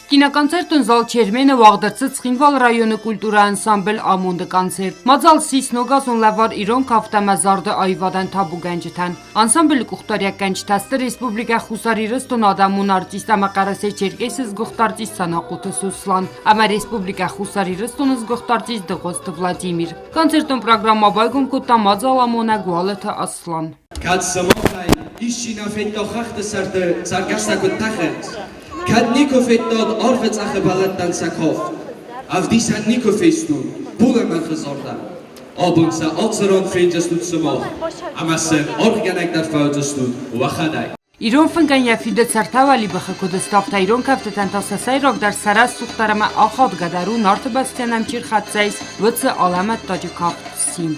Կինոկոնցերտն զալ Չերմենը վաղդրծեց Խինվալ ռայոնը կուլտուրա անսամբլ ամունդը կոնցերտ։ Մածալ սիս նոգազուն լավար իրոն կավտամազարդը այվադան թաբու գանջթան։ Անսամբլ կուխտարյակ գանջթաստը ռեսպուբլիկա խուսարի ռստոն ադամուն արտիստ ամակարասե չերկեսս գողտարտիստ սանաղուտը Սուսլան, ամա ռեսպուբլիկա խուսարի ռստոնս գողտարտիստ դղոստը Վլադիմիր։ Կոնցերտոն պրոգրամма բայգում կուտա մածալ ամոնա գուալըթը Ասլան։ Kad Nikofetnod orvetsach balettan sakov. Avdisan Nikofestun, Puleman gezorda. Abunsa Otzeron Friedestutsemov. Amassen organek dat foutestut, Wachadai. Իրոն ֆնկան եվիդը ծարտավալի բխկոդը ստավտա իրոն կավտտան տասասայրոք դար սարաս սուխտարամա ախատ գադարու նարդը բաստյանամ չիր խատսայս վծը ալամատ տաջուկավ սիմ։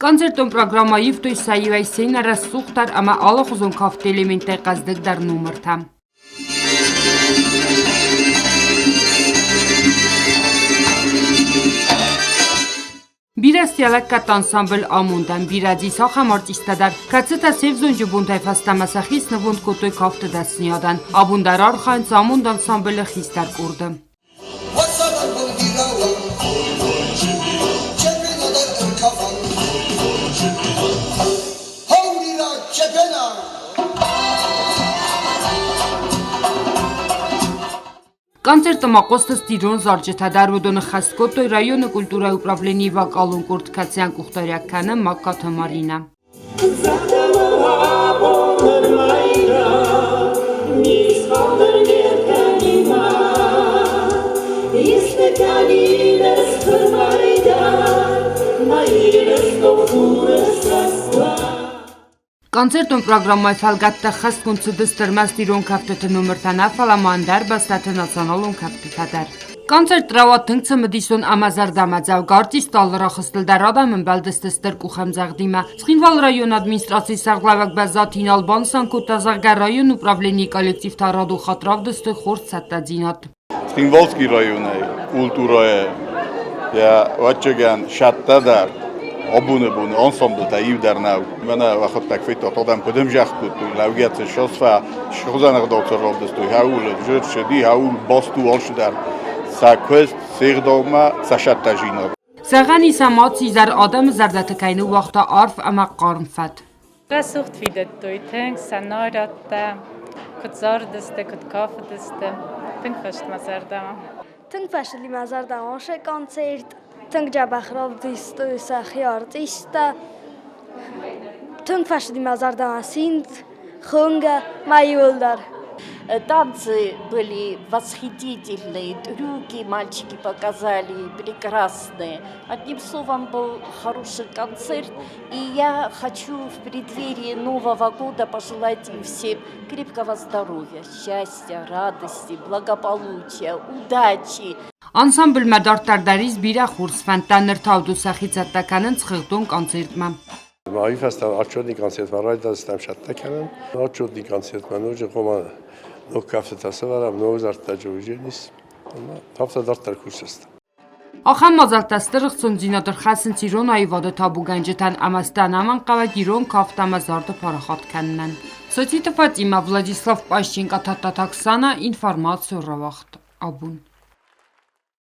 Կոնցերտոն պրոգրամայիվ տույ սայիվայ սեյն արաս սուխտար ամա ալախ ուզոն կավտ էլեմենտ էqazդıq դար նումրթա։ Բիրաստիալակ կատ անսամբլ ամունդան, բիրադի սախամ արտիստադար, կացıta սևզոն ջուբուն տայֆաստամասախիս նվոնդ կոտոյ կավտը դասնիադան, աբունդար արխանց ամունդ անսամբլը խիստար կուրդը։ Концерта мақостас тирон зарջթադար ոդոնը խասկոտոյ ռայոնը կուլտուրայի ուպրավլենի վակալուն կուրտկացյան կուխտարյականը մակաթը մարինա։ Կոնցերտոն պրոգրամմայ ֆալգատտա խասկուն ցդստերմաս տիրոն կավտը նումրթանա ֆալամանդար բաստատը նացանալուն կավտադար։ Կոնցերտ տրավատնք ցմդիսոն ամազարդամածավ գարտիստ ալրախստլ դարադամն բալդստստր կուխամզաղդիմա Սխինվալ ռայոն ադմինիստրացիի սաղլավակ բազատին ալբանսան կուտազաղգա ռայոն ուպրավլենի կոլեկտիվ տարադու խատրավդստը խորտ սատտադինատ։ Սխինվալսկի ռայոն է, կուլտուրա է, я վաճգան շատտադար Obune bune ensemble ta iv darnau. Mana waxat tak fit tot adam podem jaxtu tu laugiat shosfa shkhuzan qdotsorov destu haul jurshdi haul bostu olshudar. Sa quest sirdoma sashatajino. Սաղանի սամացի զար ադամը զարդատկայնու վաղտա արվ ամա կարմֆատ։ Ռասուխտ վիդետույթ ենք, սանորատը, կծարդստը, կտկավդստը, տնք վաշտ մազարդամա։ Տնք վաշտլի մազարդամա, շե կոնցերտ, տնք ջաբախրով դիստը, սախի արտիստը, տնք վաշտլի մազարդամա, սինդ, խունգը, մայուլդար։ Танцы были восхитительные, трюки мальчики показали прекрасные. Одним словом, был хороший концерт. И я хочу в преддверии Нового года пожелать им всем крепкого здоровья, счастья, радости, благополучия, удачи. Անսամբլ մադարտարդարից բիրա խուրսվան տանր թավդու սախիցատականն ծխղտուն կոնցերտման։ Մահի ֆեստիվալ աչոդի կոնցերտման ռայդա ստամ շատ տականն, աչոդի կոնցերտման ուժը խոմա նոք կավտասավարամ նոզ արտաջոջենիս, հապտադարտար կուրսեստ։ Ախամ մազալտաստырıq ծոնձինադր խասն ծիրոն այվադը թաբու գանջտան ամաստան աման qavag իրոն կավտամազարդը պարախատքաննան։ Սոցիտը Ֆատիմա Վլադիսլավ Պաշչենկա թատատաքսանա ինֆորմացիա ռավախտ աբուն։